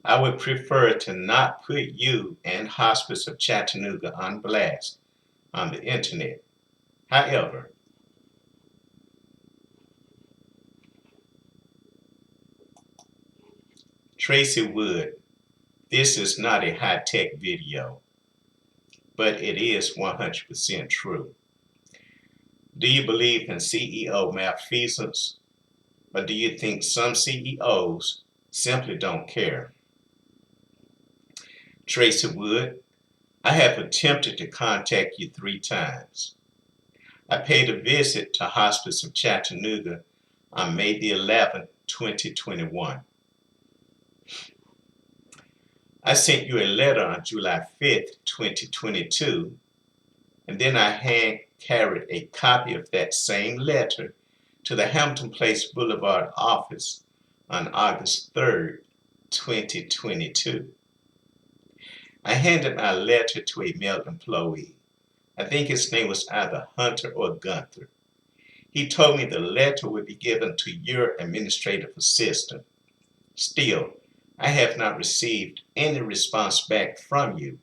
I would prefer to not put you and Hospice of Chattanooga on blast on the internet. However, Tracy Wood, this is not a high-tech video, but it is 100% true. Do you believe in CEO malfeasance, or do you think some CEOs simply don't care? Tracy Wood, I have attempted to contact you 3 times. I paid a visit to Hospice of Chattanooga on May the 11th, 2021. I sent you a letter on July 5th, 2022, and then I hand-carried a copy of that same letter to the Hampton Place Boulevard office on August 3rd, 2022. I handed my letter to a male employee. I think his name was either Hunter or Gunther. He told me the letter would be given to your administrative assistant. Still, I have not received any response back from you.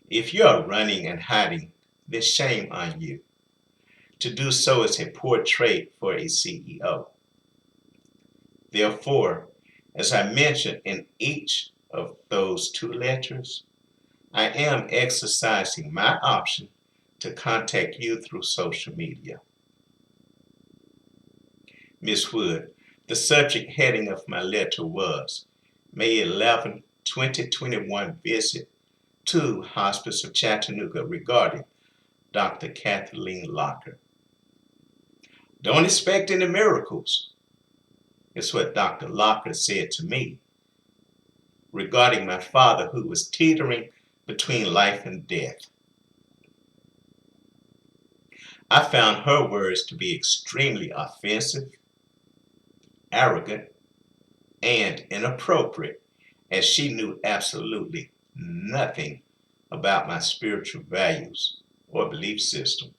If you are running and hiding, then shame on you. To do so is a poor trait for a CEO. Therefore, as I mentioned in each of those 2 letters, I am exercising my option to contact you through social media. Ms. Wood, the subject heading of my letter was May 11, 2021 visit to Hospice of Chattanooga regarding Dr. Kathleen Locker. Don't expect any miracles, is what Dr. Locker said to me regarding my father who was teetering between life and death. I found her words to be extremely offensive, arrogant, and inappropriate, as she knew absolutely nothing about my spiritual values or belief system.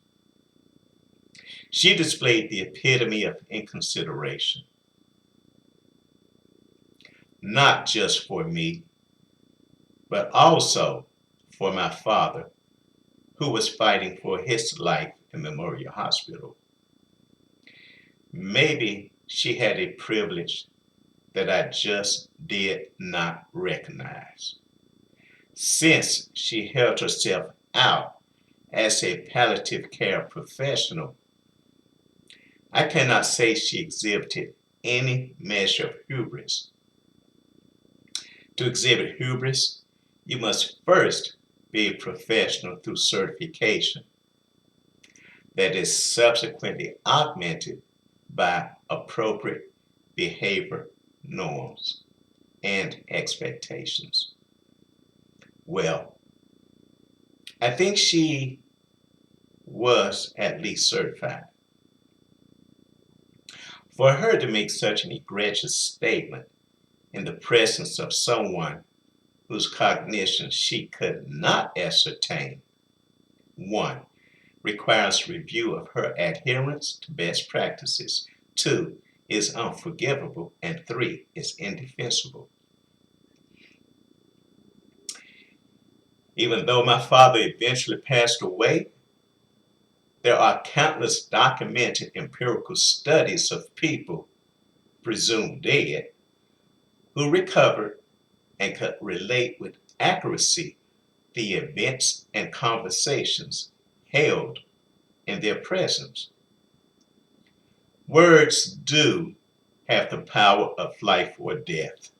She displayed the epitome of inconsideration, not just for me, but also for my father, who was fighting for his life in Memorial Hospital. Maybe she had a privilege that I just did not recognize. Since she held herself out as a palliative care professional, I cannot say she exhibited any measure of hubris. To exhibit hubris, you must first be a professional through certification that is subsequently augmented by appropriate behavior norms and expectations. Well, I think she was at least certified. For her to make such an egregious statement in the presence of someone whose cognition she could not ascertain, 1, requires review of her adherence to best practices, 2, is unforgivable, and 3, is indefensible. Even though my father eventually passed away, there are countless documented empirical studies of people presumed dead who recovered and could relate with accuracy the events and conversations held in their presence. Words do have the power of life or death,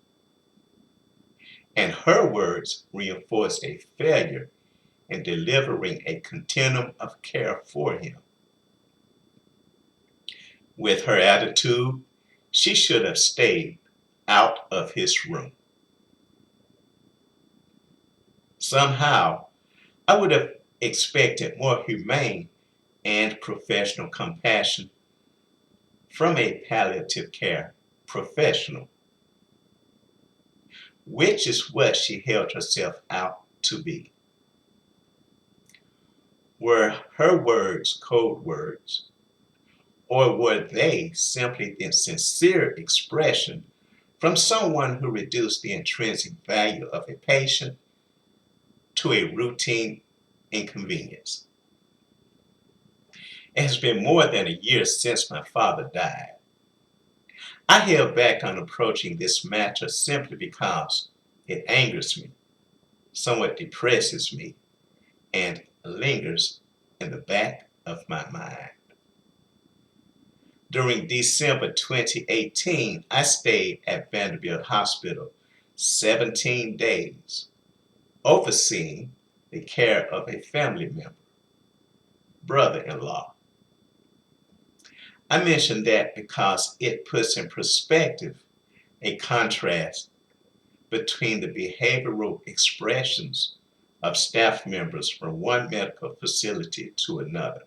and her words reinforced a failure in delivering a continuum of care for him. With her attitude, she should have stayed out of his room. Somehow, I would have expected more humane and professional compassion from a palliative care professional, which is what she held herself out to be. Were her words code words, or were they simply the sincere expression from someone who reduced the intrinsic value of a patient to a routine inconvenience. It has been more than a year since my father died. I held back on approaching this matter simply because it angers me, somewhat depresses me, and lingers in the back of my mind. During December 2018, I stayed at Vanderbilt Hospital 17 days, overseeing the care of a family member, brother-in-law. I mention that because it puts in perspective a contrast between the behavioral expressions of staff members from one medical facility to another.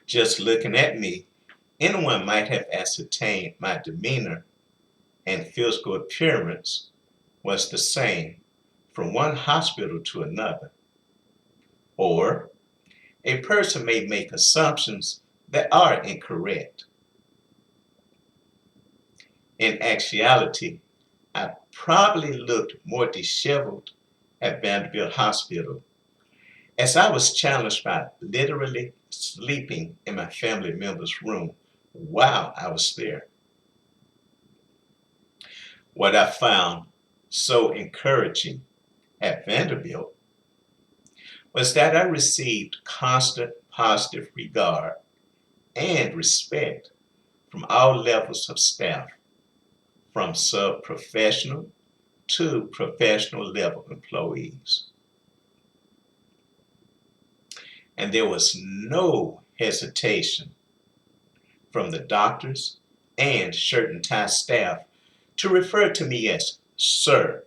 Just looking at me, anyone might have ascertained my demeanor and physical appearance was the same from one hospital to another. Or a person may make assumptions that are incorrect. In actuality, I probably looked more disheveled at Vanderbilt Hospital as I was challenged by literally sleeping in my family member's room while I was there. What I found so encouraging at Vanderbilt was that I received constant positive regard and respect from all levels of staff, from sub-professional to professional level employees. And there was no hesitation from the doctors and shirt and tie staff to refer to me as sir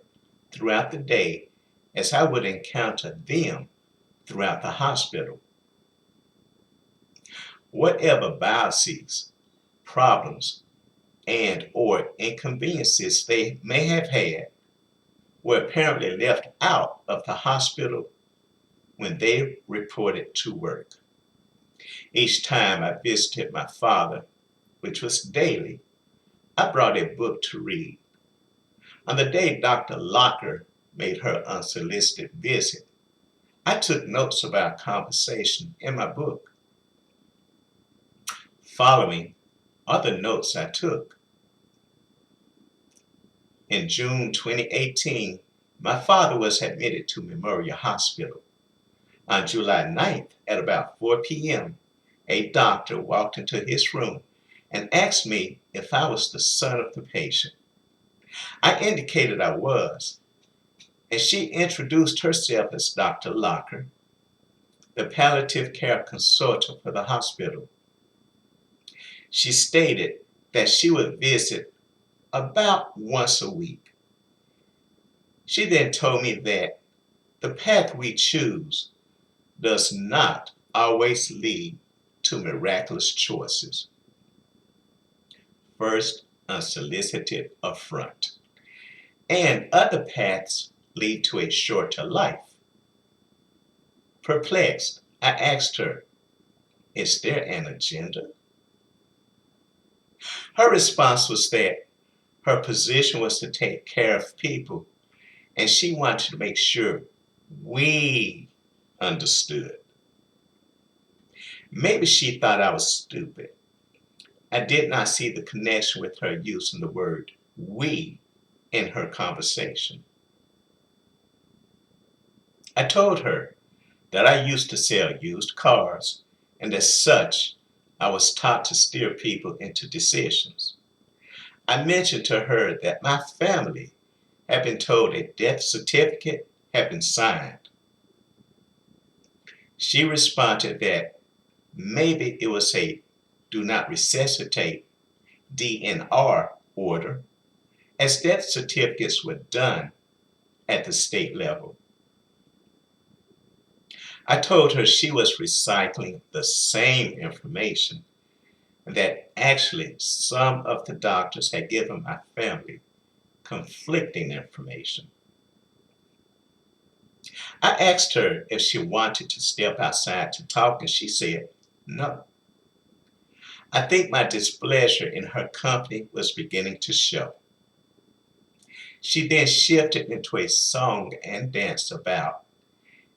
throughout the day, as I would encounter them throughout the hospital. Whatever biases, problems, and or inconveniences they may have had were apparently left out of the hospital when they reported to work. Each time I visited my father, which was daily, I brought a book to read. On the day Dr. Locker made her unsolicited visit, I took notes of our conversation in my book. Following are the notes I took. In June 2018, my father was admitted to Memorial Hospital. On July 9th, at about 4 p.m., a doctor walked into his room and asked me if I was the son of the patient. I indicated I was, and she introduced herself as Dr. Locker, the palliative care consultant for the hospital. She stated that she would visit about once a week. She then told me that the path we choose does not always lead to miraculous choices. First, unsolicited affront, and other paths lead to a shorter life. Perplexed, I asked her, is there an agenda? Her response was that her position was to take care of people, and she wanted to make sure we understood. Maybe she thought I was stupid. I did not see the connection with her using the word we in her conversation. I told her that I used to sell used cars, and as such, I was taught to steer people into decisions. I mentioned to her that my family had been told a death certificate had been signed. She responded that maybe it was a do not resuscitate DNR order, as death certificates were done at the state level. I told her she was recycling the same information, and that actually some of the doctors had given my family conflicting information. I asked her if she wanted to step outside to talk, and she said no. I think my displeasure in her company was beginning to show. She then shifted into a song and dance about,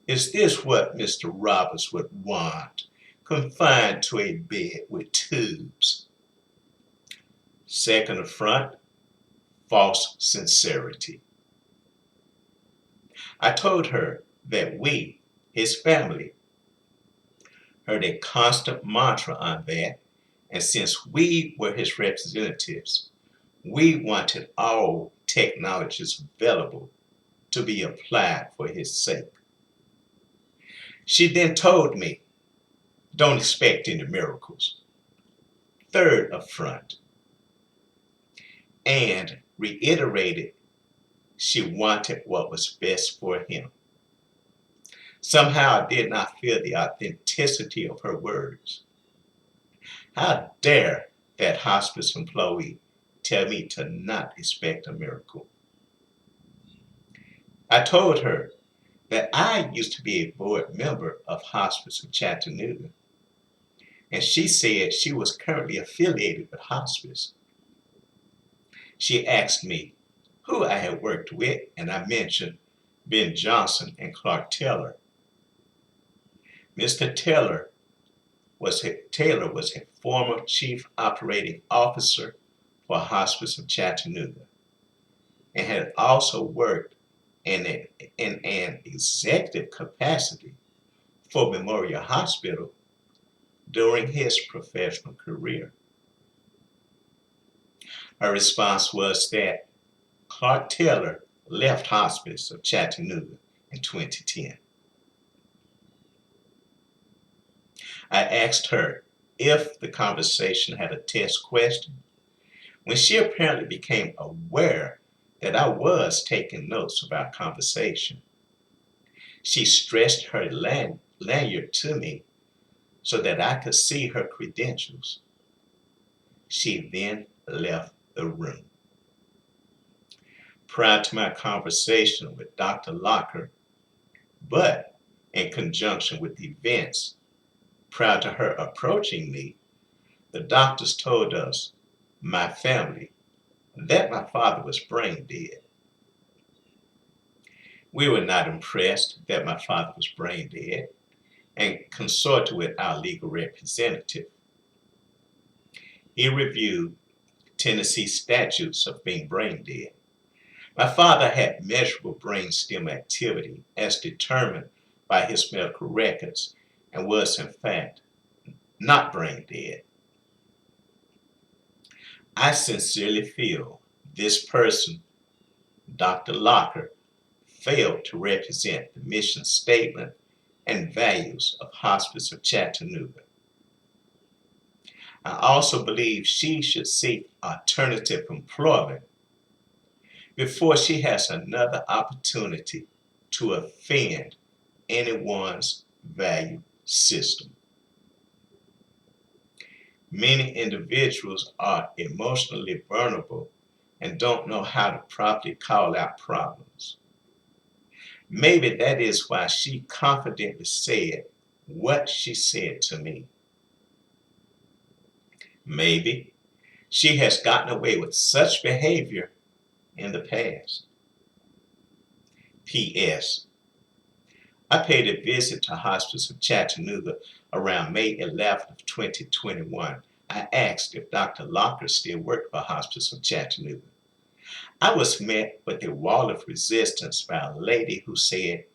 "Is this what Mr. Roberts would want? Confined to a bed with tubes." Second affront, false sincerity. I told her that we, his family, heard a constant mantra on that, and since we were his representatives, we wanted all technologies available to be applied for his sake. She then told me, "Don't expect any miracles." Third affront, and reiterated she wanted what was best for him. Somehow I did not feel the authenticity of her words. How dare that hospice employee tell me to not expect a miracle? I told her that I used to be a board member of Hospice of Chattanooga, and she said she was currently affiliated with hospice. She asked me who I had worked with, and I mentioned Ben Johnson and Clark Taylor. Mr. Taylor was a former chief operating officer for Hospice of Chattanooga and had also worked in an executive capacity for Memorial Hospital during his professional career. Her response was that Clark Taylor left Hospice of Chattanooga in 2010. I asked her if the conversation had a test question when she apparently became aware that I was taking notes of our conversation. She stretched her lanyard to me so that I could see her credentials. She then left the room. Prior to my conversation with Dr. Locker, but in conjunction with events prior to her approaching me, the doctors told us, my family, that my father was brain dead. We were not impressed that my father was brain dead and consulted with our legal representative. He reviewed Tennessee statutes of being brain dead. My father had measurable brain stem activity as determined by his medical records and was in fact not brain dead. I sincerely feel this person, Dr. Locker, failed to represent the mission statement and values of Hospice of Chattanooga. I also believe she should seek alternative employment before she has another opportunity to offend anyone's value system. Many individuals are emotionally vulnerable and don't know how to properly call out problems. Maybe that is why she confidently said what she said to me. Maybe she has gotten away with such behavior in the past. P.S. I paid a visit to Hospice of Chattanooga around May 11th of 2021. I asked if Dr. Locker still worked for Hospice of Chattanooga. I was met with a wall of resistance by a lady who said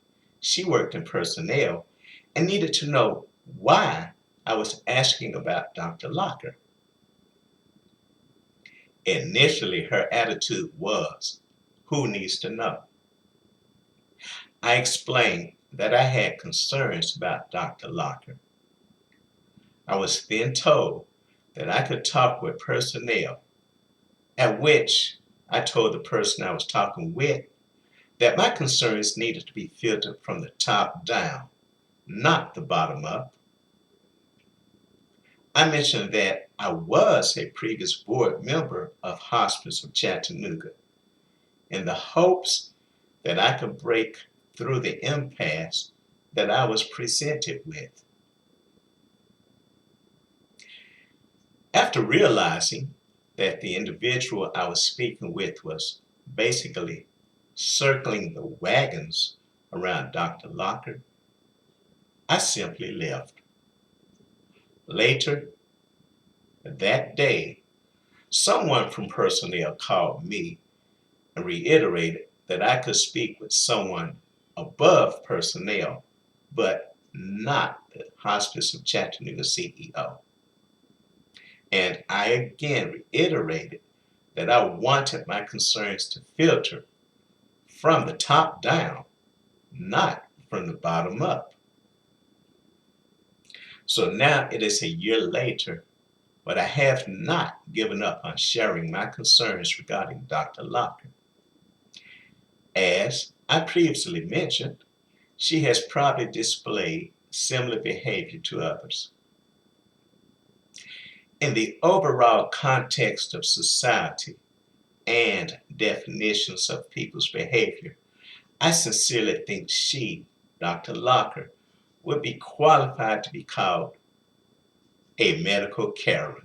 she worked in personnel and needed to know why I was asking about Dr. Locker. Initially, her attitude was, "Who needs to know?" I explained that I had concerns about Dr. Locker. I was then told that I could talk with personnel, at which I told the person I was talking with that my concerns needed to be filtered from the top down, not the bottom up. I mentioned that I was a previous board member of Hospice of Chattanooga in the hopes that I could break through the impasse that I was presented with. After realizing that the individual I was speaking with was basically circling the wagons around Dr. Locker, I simply left. Later that day, someone from personnel called me and reiterated that I could speak with someone above personnel, but not the Hospice of Chattanooga CEO. And I again reiterated that I wanted my concerns to filter from the top down, not from the bottom up. So now it is a year later, but I have not given up on sharing my concerns regarding Dr. Locker. As I previously mentioned, she has probably displayed similar behavior to others. In the overall context of society and definitions of people's behavior, I sincerely think she, Dr. Locker, would be qualified to be called a medical Karen.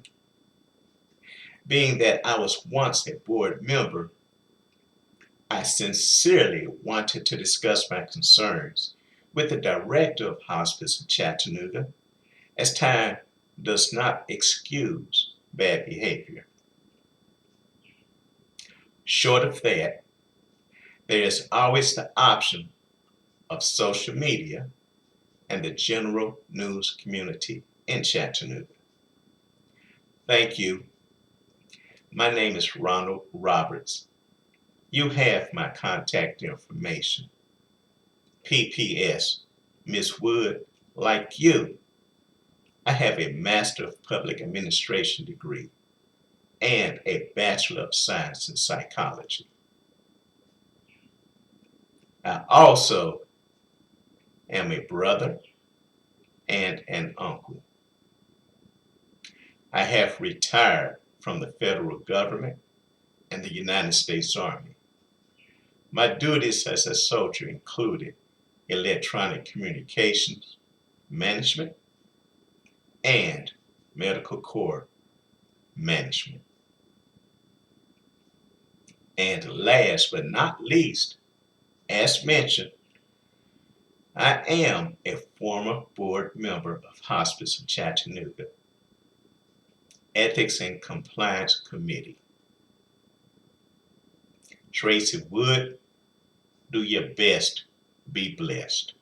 Being that I was once a board member, I sincerely wanted to discuss my concerns with the director of Hospice of Chattanooga, as time does not excuse bad behavior. Short of that, there is always the option of social media and the general news community in Chattanooga. Thank you. My name is Ronald Roberts. You have my contact information. PPS, Ms. Wood, like you, I have a Master of Public Administration degree and a Bachelor of Science in Psychology. I also am a brother and an uncle. I have retired from the federal government and the United States Army. My duties as a soldier included electronic communications, management, and medical corps management. And last but not least, as mentioned, I am a former board member of Hospice of Chattanooga, Ethics and Compliance Committee. Tracy Wood, do your best. Be blessed.